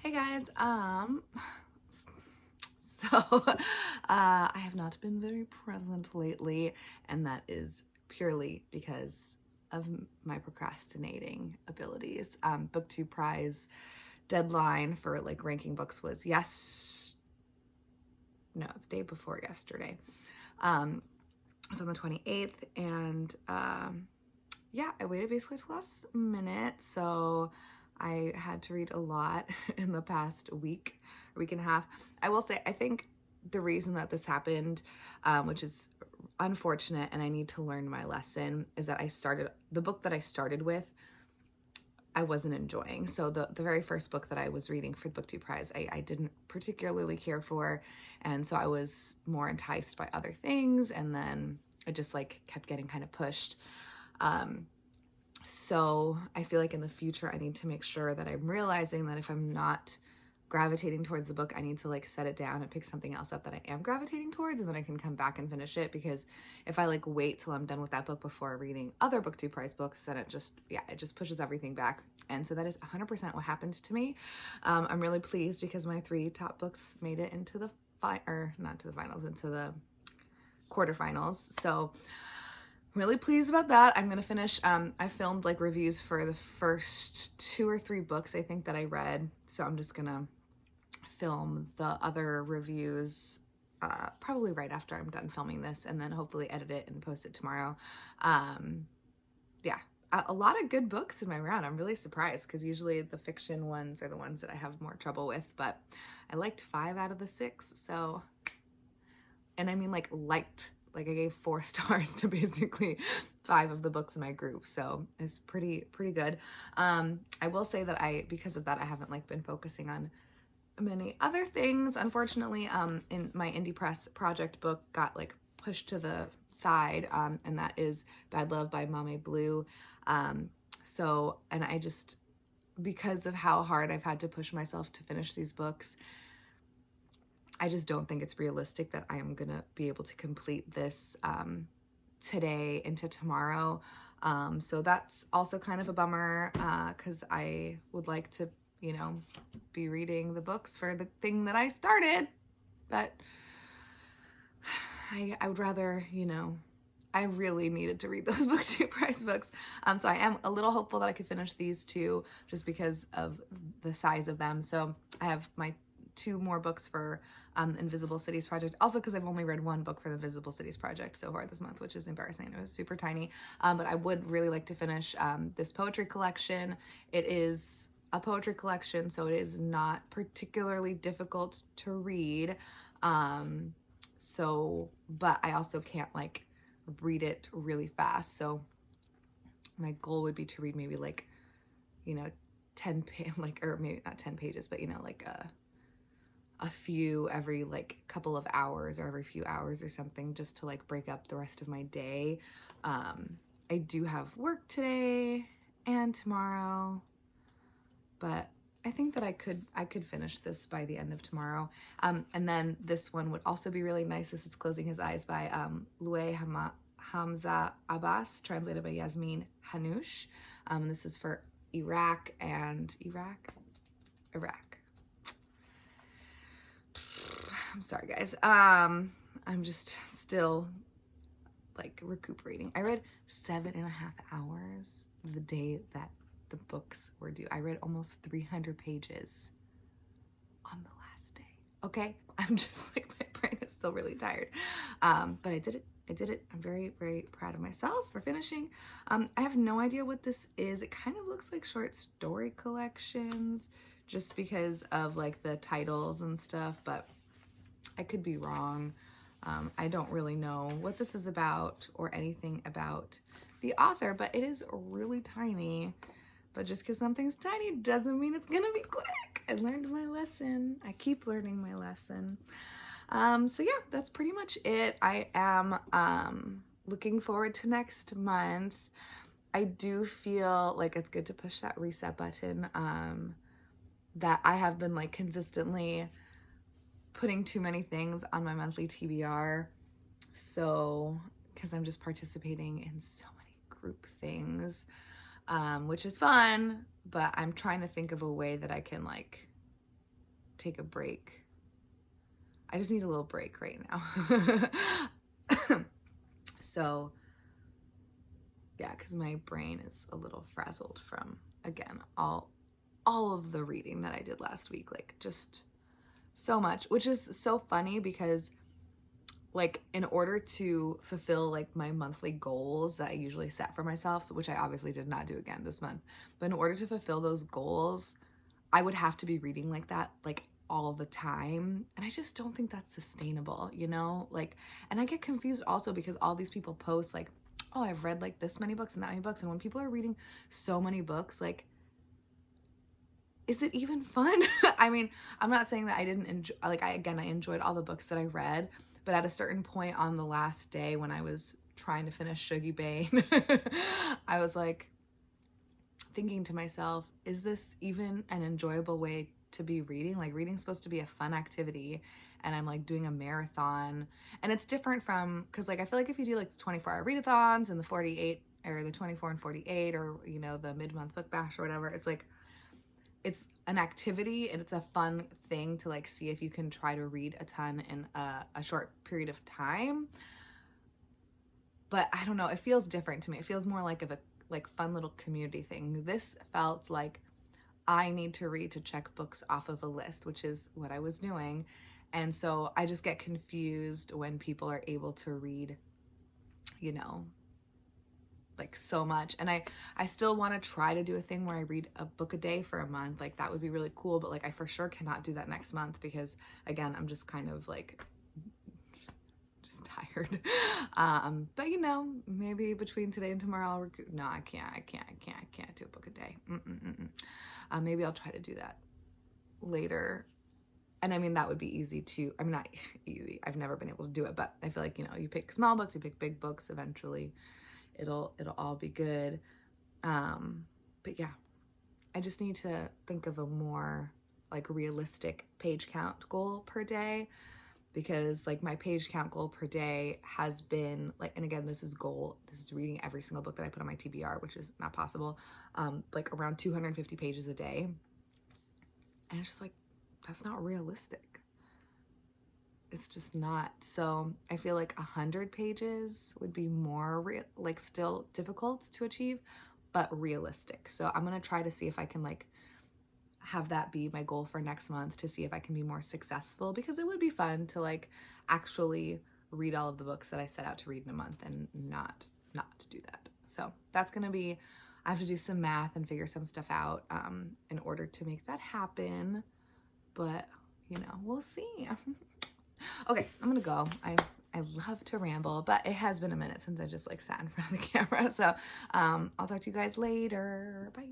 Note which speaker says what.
Speaker 1: Hey guys, so I have not been very present lately, and that is purely because of my procrastinating abilities. BookTube prize deadline for like ranking books was the day before yesterday. It was on the 28th, and yeah, I waited basically to the last minute, so I had to read a lot in the past week and a half. I will say, I think the reason that this happened, which is unfortunate, and I need to learn my lesson, is that the book that I started with, I wasn't enjoying. So the very first book that I was reading for the BookTube Prize, I didn't particularly care for, and so I was more enticed by other things, and then it just like kept getting kind of pushed. So I feel like in the future, I need to make sure that I'm realizing that if I'm not gravitating towards the book, I need to like set it down and pick something else up that I am gravitating towards, and then I can come back and finish it. Because if I like wait till I'm done with that book before reading other BookTube Prize books, then it just pushes everything back. And so that is 100% what happened to me. I'm really pleased because my 3 top books made it into the not to the finals, into the quarterfinals. So really pleased about that. I'm gonna finish. I filmed like reviews for the first 2 or 3 books I think that I read, so I'm just gonna film the other reviews probably right after I'm done filming this, and then hopefully edit it and post it tomorrow. Yeah, a lot of good books in my round. I'm really surprised because usually the fiction ones are the ones that I have more trouble with, but I liked 5 out of the 6. So, and I mean like liked. Like I gave 4 stars to basically 5 of the books in my group, so it's pretty good. I will say that because of that, I haven't like been focusing on many other things. Unfortunately, in my indie press project book got like pushed to the side, and that is Bad Love by Mame Blue. So, and I just, because of how hard I've had to push myself to finish these books, I just don't think it's realistic that I am gonna be able to complete this today into tomorrow. So that's also kind of a bummer because I would like to, be reading the books for the thing that I started, but I would rather, I really needed to read those BookTube Prize books. So I am a little hopeful that I could finish these 2 just because of the size of them. So I have my 2 more books for Invisible Cities Project. Also because I've only read 1 book for the Invisible Cities Project so far this month, which is embarrassing. It was super tiny. But I would really like to finish this poetry collection. It is a poetry collection, so it is not particularly difficult to read. But I also can't like read it really fast. So my goal would be to read maybe like, 10 or maybe not 10 pages, but like a few every like couple of hours or every few hours or something, just to like break up the rest of my day. I do have work today and tomorrow, but I think that I could finish this by the end of tomorrow. And then this one would also be really nice. This is Closing His Eyes by Louay Hamza Abbas, translated by Yasmin Hanoush. And this is for Iraq. I'm sorry, guys. I'm just still like recuperating. I read 7.5 hours the day that the books were due. I read almost 300 pages on the last day. Okay, I'm just like, my brain is still really tired. But I did it. I'm very, very proud of myself for finishing. I have no idea what this is. It kind of looks like short story collections just because of like the titles and stuff, but I could be wrong. I don't really know what this is about or anything about the author, but it is really tiny. But just because something's tiny doesn't mean it's gonna be quick. I learned my lesson. I keep learning my lesson. So yeah, that's pretty much it. I am looking forward to next month. I do feel like it's good to push that reset button that I have been like consistently putting too many things on my monthly TBR. So, because I'm just participating in so many group things, which is fun, but I'm trying to think of a way that I can like take a break. I just need a little break right now. So yeah, because my brain is a little frazzled from, again, all of the reading that I did last week, like just so much, which is so funny because like in order to fulfill like my monthly goals that I usually set for myself, so which I obviously did not do again this month, but in order to fulfill those goals, I would have to be reading like that like all the time, and I just don't think that's sustainable, you know? Like, and I get confused also because all these people post like, oh, I've read like this many books and that many books, and when people are reading so many books, like, is it even fun? I mean, I'm not saying that I didn't enjoy, like, I enjoyed all the books that I read, but at a certain point on the last day when I was trying to finish Shuggie Bain, I was like thinking to myself, is this even an enjoyable way to be reading? Like, reading's supposed to be a fun activity, and I'm like doing a marathon, and it's different from, because like I feel like if you do like the 24-hour readathons and the 48 or the 24 and 48, or you know, the mid-month book bash or whatever, it's like it's an activity and it's a fun thing to like see if you can try to read a ton in a short period of time. But I don't know, it feels different to me. It feels more like of a like fun little community thing. This felt like I need to read to check books off of a list, which is what I was doing. And so I just get confused when people are able to read, you know, like so much. And I still want to try to do a thing where I read a book a day for a month. Like that would be really cool, but like I for sure cannot do that next month because again, I'm just kind of like just tired. But you know, maybe between today and tomorrow no, I can't do a book a day. Maybe I'll try to do that later. And I mean, that would be easy too. I mean, not easy. I've never been able to do it, but I feel like, you know, you pick small books, you pick big books, eventually it'll all be good. But yeah, I just need to think of a more like realistic page count goal per day, because like my page count goal per day has been like, and again, this is reading every single book that I put on my TBR, which is not possible, like around 250 pages a day. And it's just like, that's not realistic. It's just not. So I feel like 100 pages would be more like still difficult to achieve, but realistic. So I'm going to try to see if I can like have that be my goal for next month, to see if I can be more successful, because it would be fun to like actually read all of the books that I set out to read in a month and not do that. So that's going to be, I have to do some math and figure some stuff out in order to make that happen. But you know, we'll see. Okay, I'm gonna go. I love to ramble, but it has been a minute since I just like sat in front of the camera. So I'll talk to you guys later. Bye.